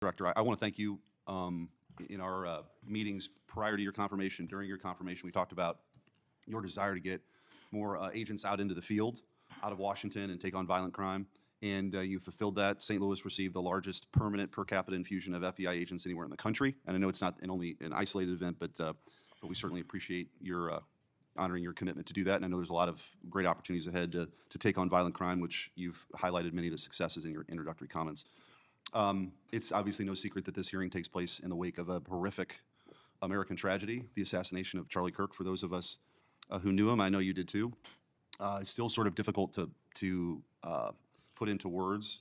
Director, I want to thank you. In our meetings prior to your confirmation, during your confirmation, we talked about your desire to get more agents out into the field, out of Washington, and take on violent crime. And you fulfilled that. St. Louis received the largest permanent per capita infusion of FBI agents anywhere in the country. And I know it's not only an isolated event, but we certainly appreciate your honoring your commitment to do that. And I know there's a lot of great opportunities ahead to take on violent crime, which you've highlighted many of the successes in your introductory comments. It's obviously no secret that this hearing takes place in the wake of a horrific American tragedy, the assassination of Charlie Kirk. For those of us who knew him, I know you did too. It's still sort of difficult to put into words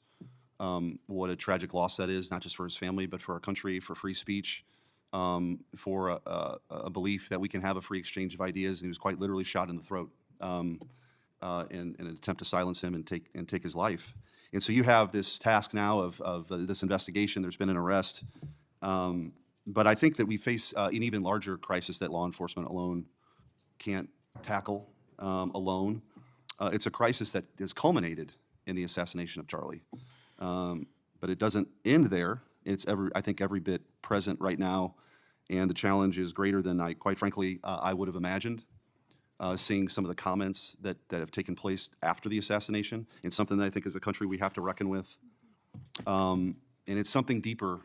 what a tragic loss that is, not just for his family, but for our country, for free speech, for a belief that we can have a free exchange of ideas. And he was quite literally shot in the throat in an attempt to silence him and take his life. And so you have this task now of this investigation. There's been an arrest. But I think that we face an even larger crisis that law enforcement alone can't tackle alone. It's a crisis that is culminated in the assassination of Charlie. But it doesn't end there. It's I think every bit present right now. And the challenge is greater than quite frankly, I would have imagined. Seeing some of the comments that have taken place after the assassination, and something that I think as a country we have to reckon with. And it's something deeper,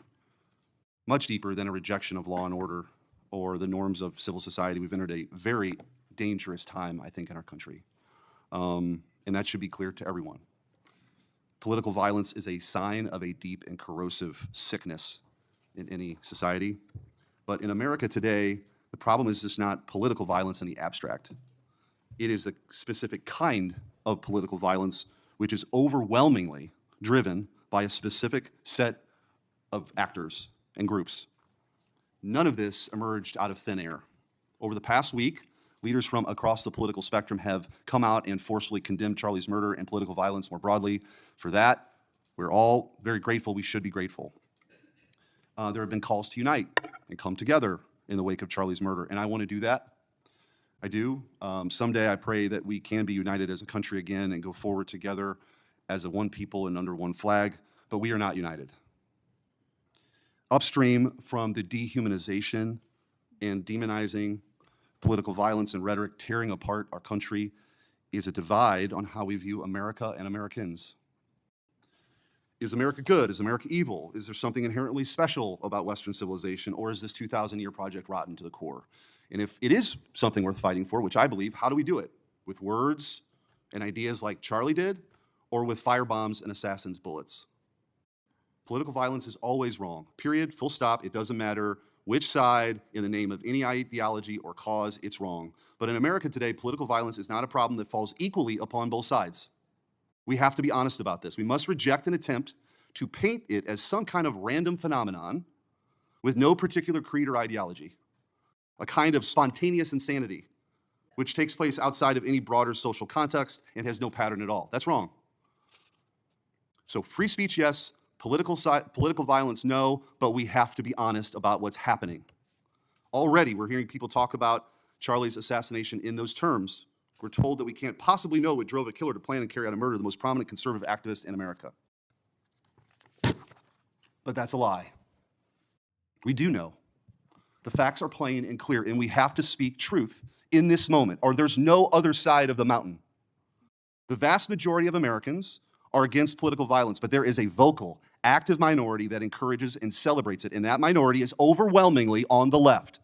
much deeper than a rejection of law and order or the norms of civil society. We've entered a very dangerous time, I think, in our country. And that should be clear to everyone. Political violence is a sign of a deep and corrosive sickness in any society. But in America today, the problem is just not political violence in the abstract. It is the specific kind of political violence which is overwhelmingly driven by a specific set of actors and groups. None of this emerged out of thin air. Over the past week, leaders from across the political spectrum have come out and forcefully condemned Charlie's murder and political violence more broadly. For that, we're all very grateful. We should be grateful. There have been calls to unite and come together in the wake of Charlie's murder, and I want to do that. I do. Someday I pray that we can be united as a country again and go forward together as a one people and under one flag, but we are not united. Upstream from the dehumanization and demonizing political violence and rhetoric tearing apart our country is a divide on how we view America and Americans. Is America good? Is America evil? Is there something inherently special about Western civilization, or is this 2,000-year project rotten to the core? And if it is something worth fighting for, which I believe, how do we do it? With words and ideas like Charlie did, or with firebombs and assassins' bullets? Political violence is always wrong, period, full stop. It doesn't matter which side, in the name of any ideology or cause, it's wrong. But in America today, political violence is not a problem that falls equally upon both sides. We have to be honest about this. We must reject an attempt to paint it as some kind of random phenomenon with no particular creed or ideology, a kind of spontaneous insanity, which takes place outside of any broader social context and has no pattern at all. That's wrong. So free speech, yes. Political violence, no, but we have to be honest about what's happening. Already, we're hearing people talk about Charlie's assassination in those terms. We're told that we can't possibly know what drove a killer to plan and carry out a murder of the most prominent conservative activist in America. But that's a lie. We do know. The facts are plain and clear, and we have to speak truth in this moment, or there's no other side of the mountain. The vast majority of Americans are against political violence, but there is a vocal, active minority that encourages and celebrates it, and that minority is overwhelmingly on the left.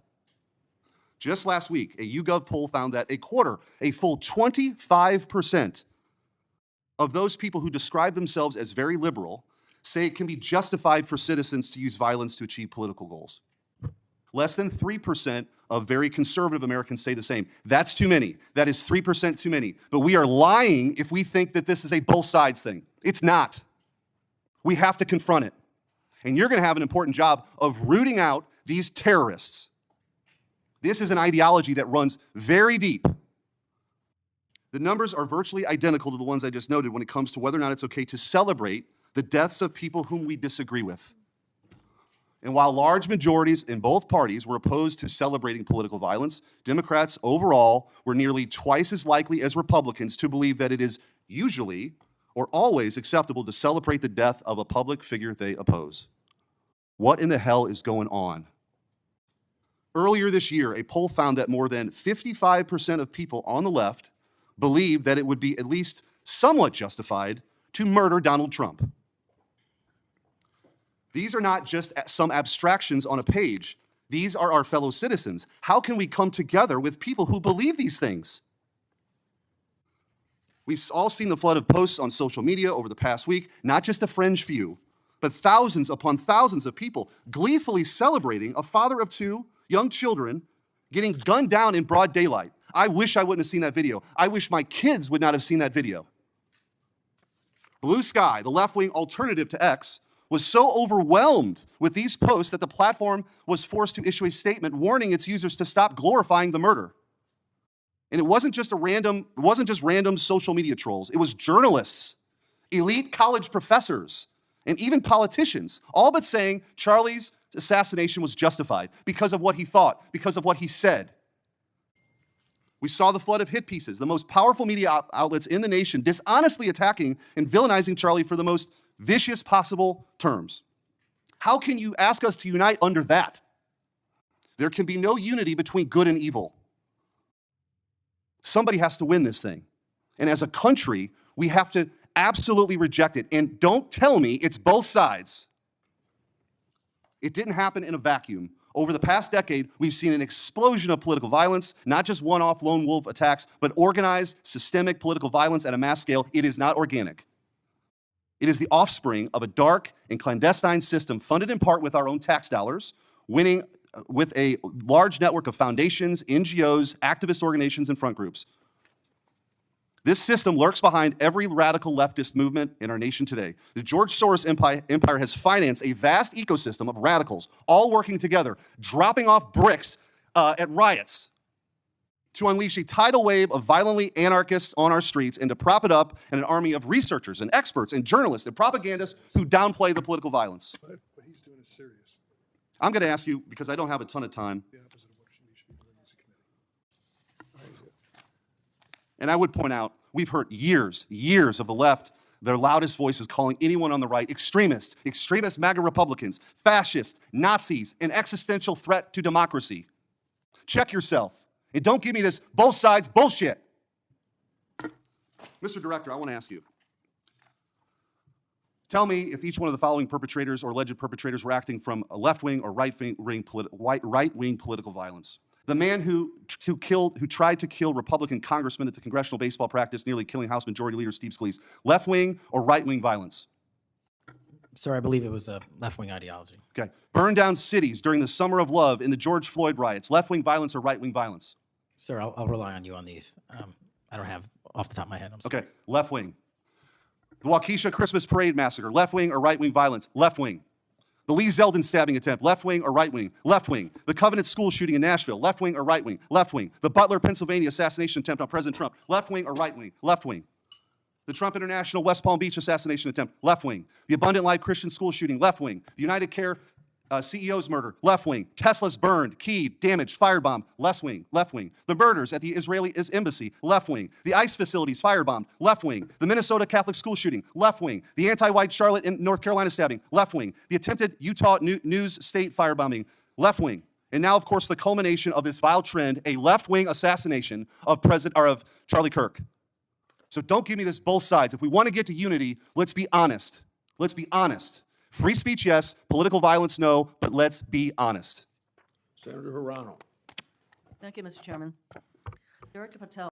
Just last week, a YouGov poll found that a full 25% of those people who describe themselves as very liberal say it can be justified for citizens to use violence to achieve political goals. Less than 3% of very conservative Americans say the same. That's too many. That is 3% too many. But we are lying if we think that this is a both sides thing. It's not. We have to confront it. And you're going to have an important job of rooting out these terrorists. This is an ideology that runs very deep. The numbers are virtually identical to the ones I just noted when it comes to whether or not it's okay to celebrate the deaths of people whom we disagree with. And while large majorities in both parties were opposed to celebrating political violence, Democrats overall were nearly twice as likely as Republicans to believe that it is usually or always acceptable to celebrate the death of a public figure they oppose. What in the hell is going on? Earlier this year, a poll found that more than 55% of people on the left believe that it would be at least somewhat justified to murder Donald Trump. These are not just some abstractions on a page. These are our fellow citizens. How can we come together with people who believe these things? We've all seen the flood of posts on social media over the past week, not just a fringe few, but thousands upon thousands of people gleefully celebrating a father of two young children getting gunned down in broad daylight. I wish I wouldn't have seen that video. I wish my kids would not have seen that video. Blue Sky, the left-wing alternative to X, was so overwhelmed with these posts that the platform was forced to issue a statement warning its users to stop glorifying the murder. And it wasn't just random social media trolls. It was journalists, elite college professors, and even politicians, all but saying Charlie's assassination was justified because of what he thought, because of what he said. We saw the flood of hit pieces, the most powerful media outlets in the nation dishonestly attacking and villainizing Charlie for the most vicious possible terms. How can you ask us to unite under that? There can be no unity between good and evil. Somebody has to win this thing. And as a country, we have to absolutely reject it. And don't tell me it's both sides. It didn't happen in a vacuum. Over the past decade, we've seen an explosion of political violence, not just one-off lone wolf attacks, but organized, systemic political violence at a mass scale. It is not organic. It is the offspring of a dark and clandestine system funded in part with our own tax dollars, winning with a large network of foundations, NGOs, activist organizations, and front groups. This system lurks behind every radical leftist movement in our nation today. The George Soros empire has financed a vast ecosystem of radicals, all working together, dropping off bricks at riots to unleash a tidal wave of violently anarchists on our streets and to prop it up in an army of researchers and experts and journalists and propagandists who downplay the political violence. What he's doing is serious. I'm going to ask you, because I don't have a ton of time, The opposite of what you should be doing as a committee. and I would point out, we've heard years of the left, their loudest voices calling anyone on the right extremist MAGA Republicans, fascists, Nazis, an existential threat to democracy. Check yourself. And don't give me this both sides bullshit. Mr. Director, I want to ask you. Tell me if each one of the following perpetrators or alleged perpetrators were acting from a left-wing or right-wing political violence. The man who tried to kill Republican congressman at the congressional baseball practice, nearly killing House Majority Leader Steve Scalise. Left-wing or right-wing violence? Sir, I believe it was a left-wing ideology. Okay. Burn down cities during the Summer of Love in the George Floyd riots. Left-wing violence or right-wing violence? Sir, I'll rely on you on these. I don't have off the top of my head. I'm sorry. Okay. Left-wing. The Waukesha Christmas Parade massacre. Left-wing or right-wing violence? Left-wing. The Lee Zeldin stabbing attempt. Left-wing or right-wing? Left-wing. The Covenant school shooting in Nashville. Left-wing or right-wing? Left-wing. The Butler, Pennsylvania assassination attempt on President Trump. Left-wing or right-wing? Left-wing. The Trump International West Palm Beach assassination attempt, left-wing. The Abundant Life Christian school shooting, left-wing. The United Care CEO's murder, left-wing. Tesla's burned, keyed, damaged, firebombed, left-wing, left-wing. The murders at the Israeli embassy, left-wing. The ICE facilities firebombed, left-wing. The Minnesota Catholic school shooting, left-wing. The anti-white Charlotte and North Carolina stabbing, left-wing. The attempted Utah News State firebombing, left-wing. And now, of course, the culmination of this vile trend, a left-wing assassination of Charlie Kirk. So don't give me this both sides. If we want to get to unity, let's be honest. Let's be honest. Free speech, yes. Political violence, no. But let's be honest. Senator Hirano. Thank you, Mr. Chairman. Director Patel.